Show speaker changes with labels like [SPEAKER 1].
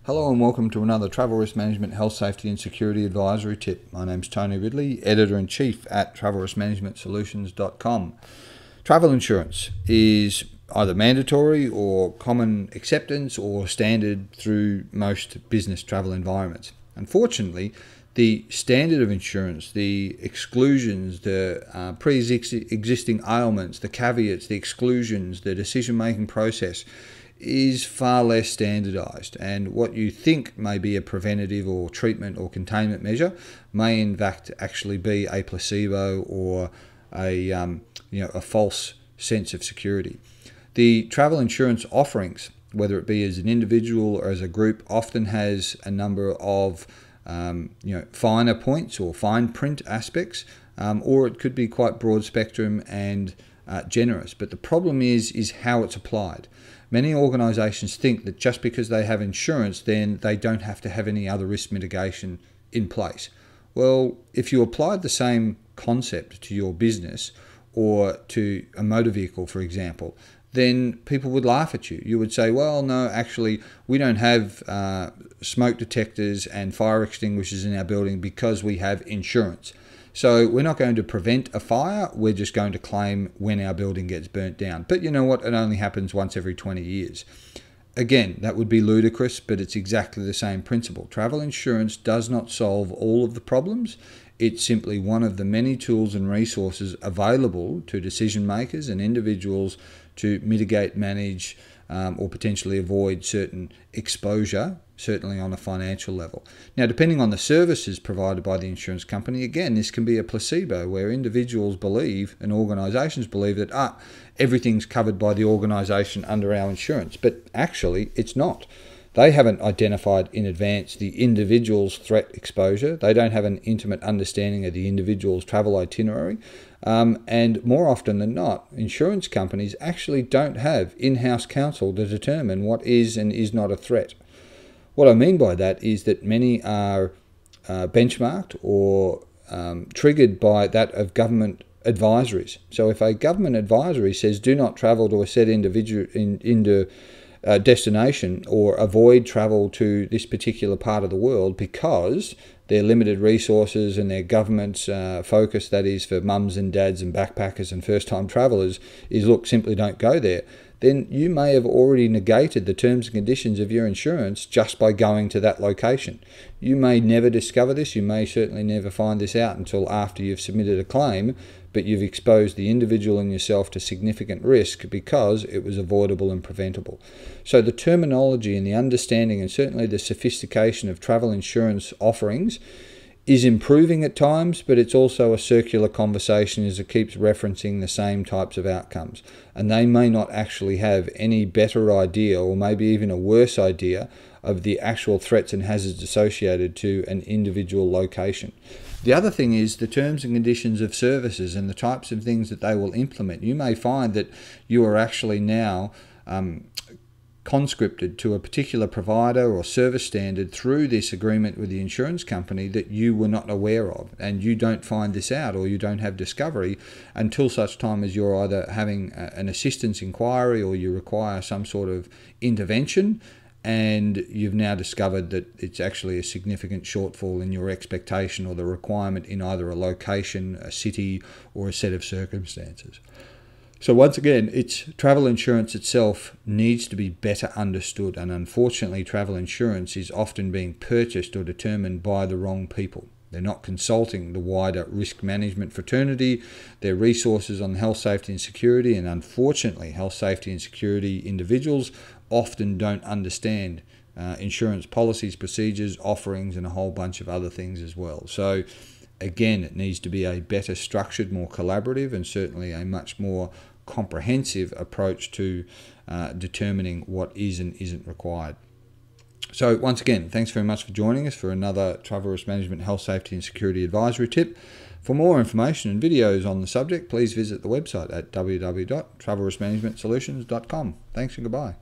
[SPEAKER 1] Hello and welcome to another Travel Risk Management Health Safety and Security Advisory Tip. My name's Tony Ridley, Editor-in-Chief at TravelRiskManagementSolutions.com. Travel insurance is either mandatory or common acceptance or standard through most business travel environments. Unfortunately, the standard of insurance, the exclusions, the pre-existing ailments, the caveats, the exclusions, the decision-making process is far less standardized, and what you think may be a preventative or treatment or containment measure may in fact actually be a placebo or a false sense of security. The travel insurance offerings, whether it be as an individual or as a group, often has a number of finer points or fine print aspects, or it could be quite broad spectrum and generous. But the problem is how it's applied. Many organisations think that just because they have insurance, then they don't have to have any other risk mitigation in place. Well, if you applied the same concept to your business or to a motor vehicle, for example, then people would laugh at you. You would say, well, no, actually, we don't have smoke detectors and fire extinguishers in our building because we have insurance. So we're not going to prevent a fire, we're just going to claim when our building gets burnt down. But you know what? It only happens once every 20 years. Again, that would be ludicrous, but it's exactly the same principle. Travel insurance does not solve all of the problems. It's simply one of the many tools and resources available to decision makers and individuals to mitigate, manage, or potentially avoid certain exposure, certainly on a financial level. Now, depending on the services provided by the insurance company, again, this can be a placebo where individuals believe and organisations believe that everything's covered by the organisation under our insurance, but actually it's not. They haven't identified in advance the individual's threat exposure. They don't have an intimate understanding of the individual's travel itinerary. And more often than not, insurance companies actually don't have in-house counsel to determine what is and is not a threat. What I mean by that is that many are benchmarked or triggered by that of government advisories. So if a government advisory says do not travel to a set destination or avoid travel to this particular part of the world because their limited resources and their government's focus, that is for mums and dads and backpackers and first-time travellers, is look, simply don't go there, then you may have already negated the terms and conditions of your insurance just by going to that location. You may never discover this, you may certainly never find this out until after you've submitted a claim, but you've exposed the individual and yourself to significant risk because it was avoidable and preventable. So the terminology and the understanding and certainly the sophistication of travel insurance offerings is improving at times, but it's also a circular conversation as it keeps referencing the same types of outcomes. And they may not actually have any better idea or maybe even a worse idea of the actual threats and hazards associated to an individual location. The other thing is the terms and conditions of services and the types of things that they will implement. You may find that you are actually now conscripted to a particular provider or service standard through this agreement with the insurance company that you were not aware of, and you don't find this out or you don't have discovery until such time as you're either having an assistance inquiry or you require some sort of intervention and you've now discovered that it's actually a significant shortfall in your expectation or the requirement in either a location, a city, or a set of circumstances. So once again, travel insurance itself needs to be better understood, and unfortunately travel insurance is often being purchased or determined by the wrong people. They're not consulting the wider risk management fraternity, their resources on health, safety and security, and unfortunately health, safety and security individuals often don't understand insurance policies, procedures, offerings and a whole bunch of other things as well. So again, it needs to be a better structured, more collaborative and certainly a much more comprehensive approach to determining what is and isn't required. So once again, thanks very much for joining us for another Travel Risk Management Health, Safety and Security Advisory Tip. For more information and videos on the subject, please visit the website at www.travelriskmanagementsolutions.com. Thanks and goodbye.